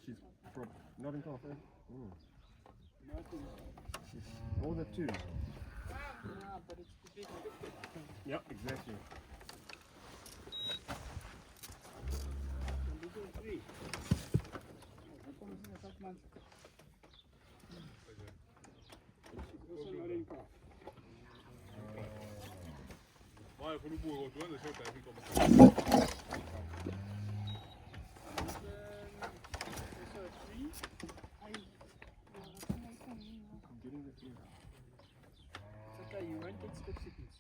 She's from Notting Hill, eh? All the twos. Yeah, but it's too big. Yep, exactly. We do three. Como se nessa semana. Você não olha em cá. Vai, quando o burro, tu anda sempre assim como Three. I'm getting the fear. It's okay, you won't get skip sickness.